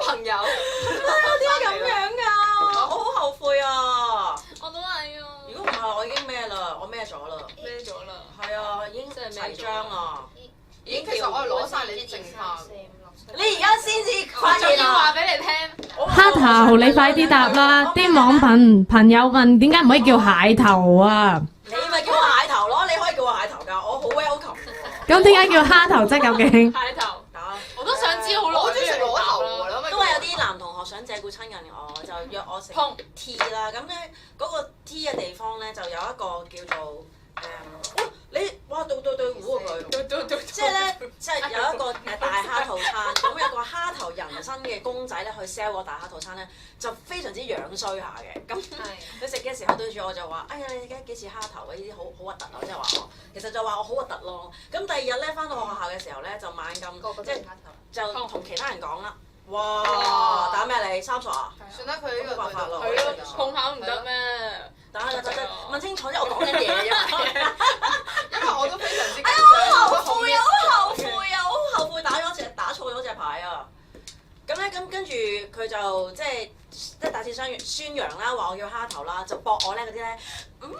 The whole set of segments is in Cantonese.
朋友。點解咁樣㗎？我好後悔啊！我都係啊。如果唔係，我已經咩啦？我咩咗啦？孭咗啦。係啊，已經齊張啦。已經其實我係攞晒你啲剩下。你而家先至發仲要話現啊！俾你聽。蝦頭，你快啲答啦！啲網民朋友問點解唔可以叫蟹頭啊？你咪叫我蟹頭咯，你可以叫我蟹頭㗎，我好 welcome 喎。咁點解叫蝦頭啫？究竟？蟹頭。打我都想知好耐。我中意食螺頭㗎啦，都係有啲男同學想借故親近我，就約我食 tea 啦。咁咧嗰個 tea 嘅地方咧就有一個叫做哇對糊啊佢，即係咧即係有一個大蝦套餐，咁有個蝦頭人身嘅公仔咧去 sell 個大蝦套餐咧，就非常之樣衰下嘅。咁佢食嘅時候對住我就話：哎呀你幾時蝦頭啊？呢啲好核突啊！即係話我，其實就話我好核突咯。咁第二日咧翻到學校嘅時候咧就猛咁即係就同其他人講啦。哇！打咩你？30啊？算啦，佢呢個辦法咯。係咯，碰巧唔得咩？打就問清楚啫，我講緊嘢啫。因為我都非常之緊哎呀，張。我好後悔啊！我好後悔啊！我好後悔打錯咗隻牌啊！咁咧，咁跟住佢就即係大肆宣揚啦，話我叫蝦頭啦，就駁我咧嗰啲咧，好啦，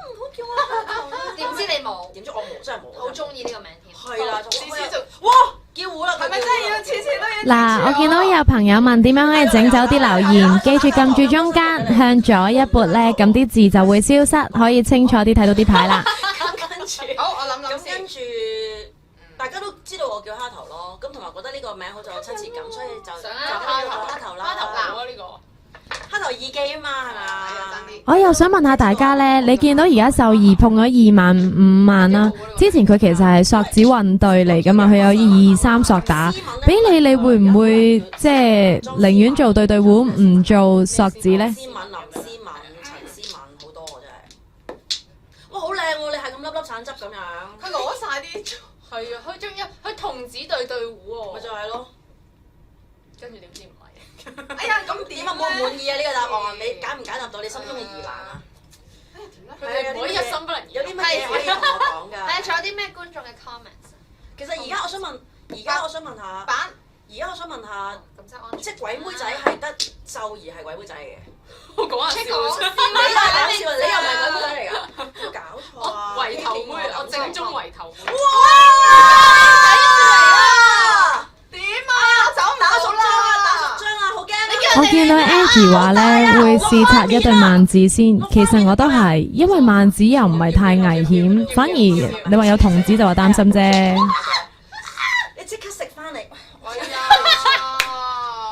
唔好叫我蝦頭啦。點知你冇？點知我冇，真係冇。好中意呢個名添。係啦，次次就哇叫糊啦！係咪真係要次次都要？嗱，我見到有朋友問點樣可以整走啲留言，記住撳住中間向左一撥咧，咁啲字就會消失，可以清楚啲睇到啲牌啦。咁跟住，好，我諗咁先。跟住，大家都知道我叫蝦頭咯，咁同埋覺得呢個名好似有親切感，所以就想蝦頭啦。蝦頭男啊呢個。蝦頭耳機啊嘛，係咪啊？我又想問下大家咧，你見到而家秀兒碰咗2萬5萬啦，之前佢其實係索子運對嚟噶嘛，佢有2、3索打，俾你會唔會即係寧願做對糊唔做索子咧？思敏、林思敏、陳思敏好多喎真係。哇，好靚喎！你係咁粒粒橙汁咁樣。佢攞晒啲。係啊，佢仲要佢童子對糊喎。咪就係咯。跟住點知唔係？哎呀，咁點點啊？滿唔滿意啊？呢個答案，你解唔解答到你心中嘅疑難啊？佢哋唔可以一心不能有啲乜嘢可以同我講㗎？係，仲有啲咩觀眾嘅 comments？其實而家我想問下，版而家我想問下，咁即係安全。即係鬼妹仔係得秀兒係鬼妹仔嘅。我講下笑啫。你又係講笑，你又唔係鬼妹仔嚟㗎？有冇搞錯啊？圍頭妹，我正宗圍頭妹。哇！點啊？走唔到啦！打10張啊！好驚啊！我見到 Angie 話咧會試擦一對萬字先，其實我都係，因為萬字又唔係太危險，反而你話有童子就話擔心啫。你即刻食翻嚟。哎呀，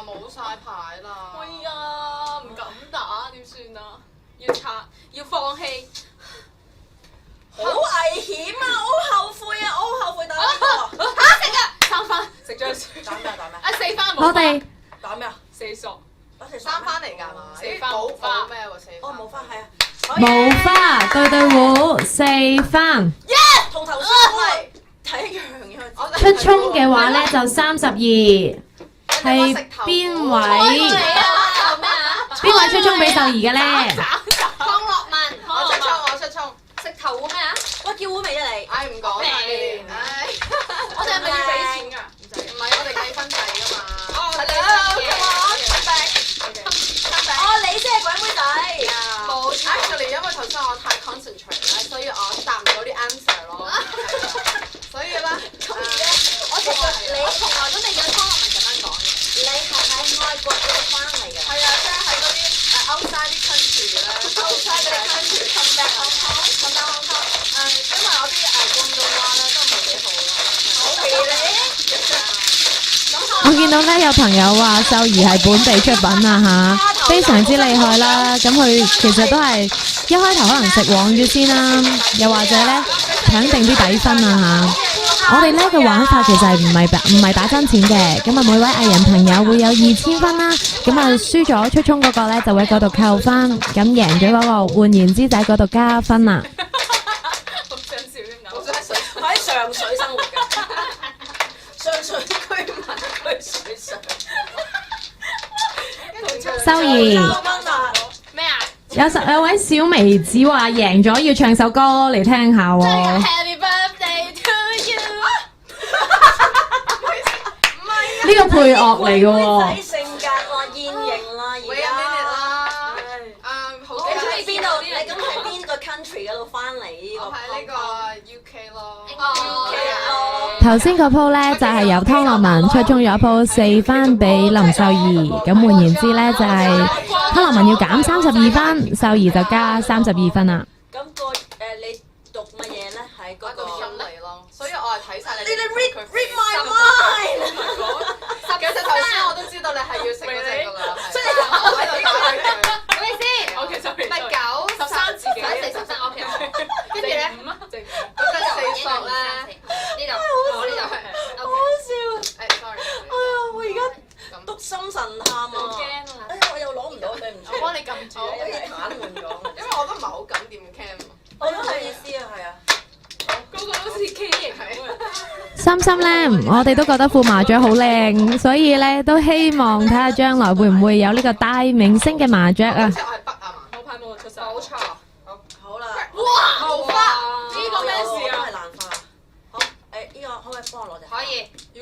冇晒牌啦！哎呀，唔敢打點算啊？要拆，要放棄。好危險啊！我好後悔啊！我好後悔打呢個。3番食咗水。打咩？4番冇。我哋打咩啊？ 4索。打4三番嚟㗎嘛？四番冇花咩喎？四哦，冇花係啊。冇花對糊4番，同頭先睇一樣嘅。出衝嘅話咧就32，係邊位？邊位出衝俾秀兒嘅咧？康樂文，我出衝。食頭糊咩啊？喂，叫糊未啊你？唉，唔講啦你。唉，我哋係咪要俾錢㗎？唔係我哋計分制㗎嘛。哦哦，你先係鬼妹仔。冇 actually 因為頭先我太 concentrate 咧，所以我答唔到啲 answer 咯。所以咧，我其實你從來都未見康樂文咁樣講嘅。你係喺外國嗰度翻嚟㗎。係啊，即係喺嗰啲outside 啲 country 咧，outside 啲 country come back Hong Kong，come back Hong Kong。因為我啲廣東話咧都唔係幾好咯。好嘅你。我見到咧有朋友話秀兒係本地出品啊嚇，非常之厲害啦。咁佢其實都係一開頭可能食黃魚先啦，又或者咧搶定啲底分啊嚇。我哋呢個玩法其實係唔係打真錢嘅，咁啊每位藝人朋友會有2000分啦，咁啊輸咗出衝嗰個咧就會喺嗰度扣分，咁贏咗嗰個換言之就喺嗰度加分啦。好想笑添我咁。想喺水我喺上水生活㗎。上水居民區水上。秀兒咩啊？有位小眉子話贏咗要唱首歌嚟聽下喎。 Happy birthday to you。呢個個配樂嚟嘅喎。仔性格啦，現形啦，而，wait a minute 家。啦。好你喺邊度？你啲人咁喺邊個 country 嗰度翻嚟呢個？我喺呢個 UK 咯。 UK 咯。頭先個鋪呢，就係由湯樂文出中咗一鋪4分俾林秀儀，咁換言之呢，就係湯樂文要減32分，秀儀就加32分啦。咁你讀乜嘢咧？喺嗰個。心理咯，所以我係睇晒你。你 read my mind。其實頭先我都知道你係要食嗰隻㗎啦，所以我喺度打佢。係咪先？我其實唔係9、13自己。13 OK，跟住咧，嗰隻四索咧，呢度，我呢度。好笑。sorry。哎呀，我而家篤心神喊啊！哎呀，我又攞唔到，對唔住。我幫你撳住我好似啊，癱瘓咗。因為我都唔係好敢掂 cam。我都係意思啊，係啊。嗰個好似 K 型咁啊！心心呢，我哋都覺得副麻雀好靚，所以呢，都希望睇下將來會唔會有呢個大明星嘅麻雀啊！即係我係北啊嘛，我派冇出手。冇錯。好啦。哇！無花呢呢個咩事啊？都係蘭花。好，呢個可唔可以幫我攞隻？可以。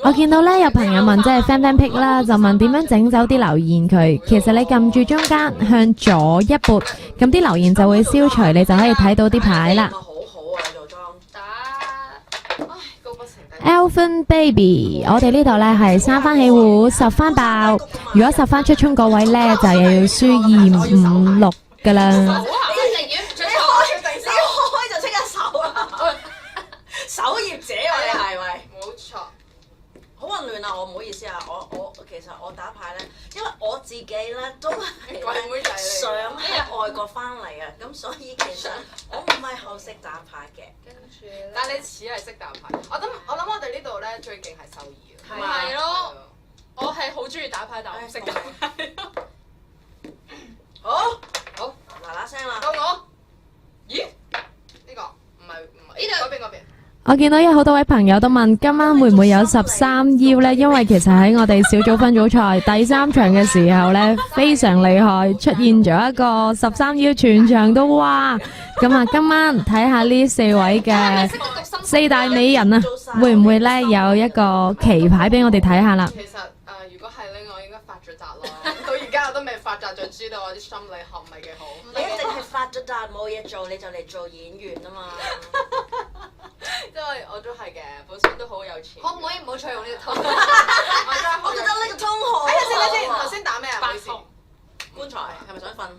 我見到呢，有朋友問即係 fan pick 啦，就問點樣整走啲留言佢。其實你撳住中間向左一撥，咁啲留言就會消除，你就可以睇到啲牌啦。好好啊，做莊。打，唉，高不成低。 Elfin Baby，我哋呢度呢係3番起戶10番爆，如果10番出衝嗰位呢，就又要輸2、5、6噶啦。寧願唔出你開就即刻手啦！守業者啊，你係喂？冇錯。好混亂啊！我唔好意思啊，我其實我打牌咧，因為我自己咧都係鬼妹仔嚟。想喺外國翻嚟啊，咁所以其實我唔係好識打牌嘅。跟住，但係你似係識打牌。我諗我哋呢度咧最勁係秀儀啊。係啊係咯，我係好中意打牌，但我唔識打牌。好，嗱嗱聲啦。到我。咦？呢個唔係呢度嗰邊。我見到有好多位朋友都問今晚會唔會有13邀呢？因為其實喺我哋小組分組賽第3場嘅時候呢，非常厲害，出現咗一個13邀，全場都哇！咁啊，今晚睇下呢4位嘅4大美人啊，會唔會呢有一個棋牌俾我哋睇下啦？其實如果係咧，我應該發咗達咯。到而家我都未發達，就知道我啲心理學唔係幾好。你一定係發咗達冇嘢做，你就嚟做演員啊嘛！因為我都係嘅，本身都好有錢。可唔可以唔好再用呢個通？我覺得呢個通好。等先，頭先打咩啊？唔好意思。棺材係咪想瞓？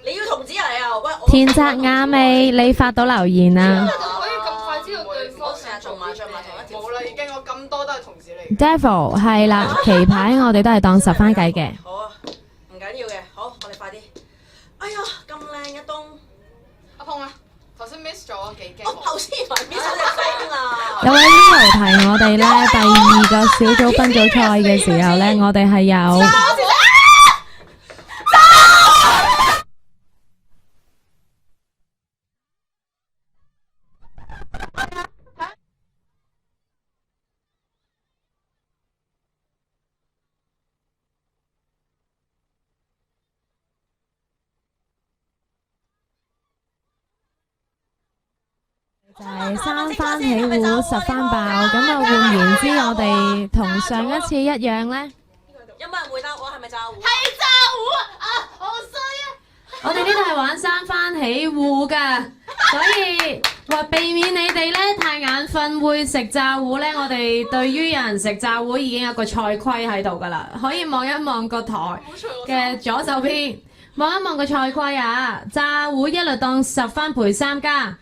你要童子嚟啊！喂，田澤亞美，你發到留言啊可以咁快知道對方我成日做麻雀同一條。冇啦，已經我咁多都係同事嚟。 ！Devil 係啦，棋牌我哋都係當10番計嘅。好啊，唔緊要嘅，好，我哋快啲。哎呀，咁靚嘅東，阿碰啊，頭先 miss 咗幾驚。我頭先以為 miss 咗隻飛啦。有位 Leo 提我哋呢，第2個小組分組賽嘅時候呢，我哋係有。就係3番起戶10番爆，咁啊換言之，我哋同上一次一樣呢。有冇人回答我係咪炸糊？係炸糊啊！好衰啊！我哋呢度係玩3番起戶噶，所以話避免你哋呢太眼瞓會食炸糊呢，我哋對於有人食炸糊已經有個賽規喺度噶啦，可以望一望個台嘅左手邊，望一望個賽規啊！炸糊一律當10番賠3加。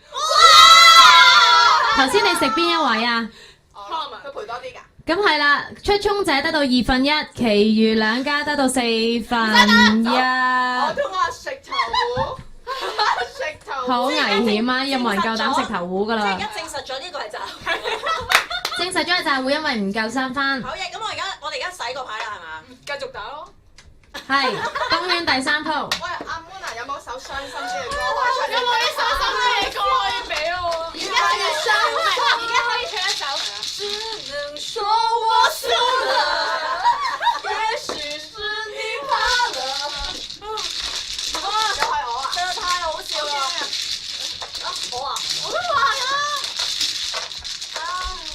頭先你食邊一位啊？佢賠多啲㗎。咁係啦，出衝者得到1/2，其餘2家得到1/4。我同阿食頭糊，食頭糊。好危險啊！有冇人夠膽食頭糊噶啦？而家證實咗呢個係炸糊。證實咗係炸糊，因為唔夠3番。好嘢，咁我哋而家洗個牌啦，係嘛？繼續打咯。係公園第3鋪。喂，阿 Mona 有冇首傷心啲嘅歌開出嚟？有冇啲傷心啲嘅歌可以俾我？而家可以唱一首。只能說我輸了，也許是你怕了。又係我啊！真係太好笑啦！我啊，我都話啦。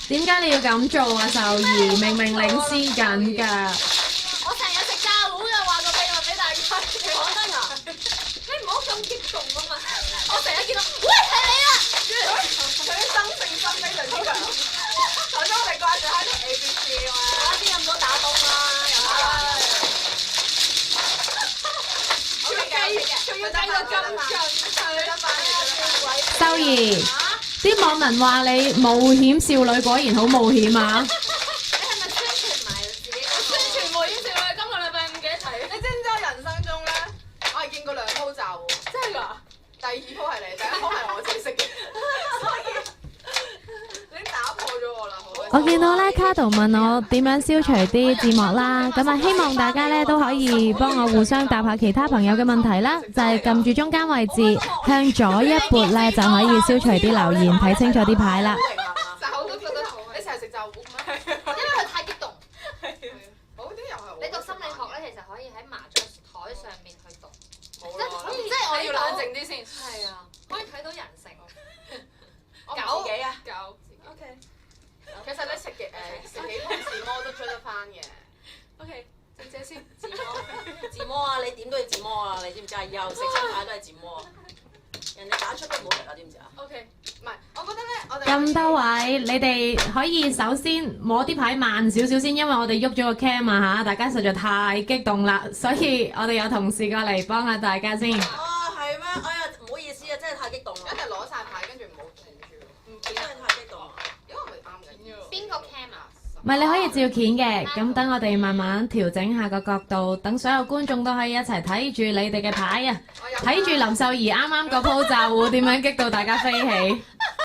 點解你要咁做啊？秀兒明明領先緊㗎。我成日食炸糊嘅，話個秘密俾大家。講真啊！你唔好咁激動啊嘛！我成日見到，喂係你啦！佢啲生性心非常之強。頭先我哋掛住喺度 ABC 啊嘛，邊咁多打東啦，又打爛嘅。佢要計到咁近，佢得翻嘅。秀兒，啲網民話你冒險少女果然好冒險啊！你係咪宣傳埋自己？宣傳冒險少女，今個禮拜5幾睇？你知唔知我人生中咧，我係見過2鋪炸糊，真係㗎？第2鋪係你，第1鋪係我自己識嘅，所以你打破咗我啦，好開心。我見到咧卡圖問我點樣消除啲字幕啦，咁啊希望大家咧都可以幫我互相答下其他朋友嘅問題啦，就係撳住中間位置向左一撥咧就可以消除啲留言，睇清楚啲牌啦。炸糊都覺得好，你成日食炸糊咩？因為佢太激動。好啲又係我。你讀心理學咧，其實可以喺麻雀台上面去讀，冇啦，即係我要冷靜啲先。係啊，可以睇到人性。狗幾啊？狗。OK。其實你食幾通自摸都追得翻嘅。OK，靜姐先。自摸啊！你點都要自摸啊！你知唔知啊？以後食餐牌都係自摸啊！人哋打出都唔好食啊！知唔知啊 OK，唔係，我覺得咧，我哋咁多位，你哋可以首先摸啲牌慢少少先，因為我哋喐咗個 cam 啊嚇，大家實在太激動啦，所以我哋有同事過嚟幫下大家先。啊，係咩？哎呀，唔好意思啊，真係太激動啦！一定攞晒牌，跟住唔好斷住，唔真係太激動啦！因為咪啱嘅。邊個 cam 啊？唔係你可以照片嘅，咁等我哋慢慢調整下個角度，等所有觀眾都可以一齊睇住你哋嘅牌啊！睇住林秀儀啱啱嗰鋪炸糊點樣激到大家飛起。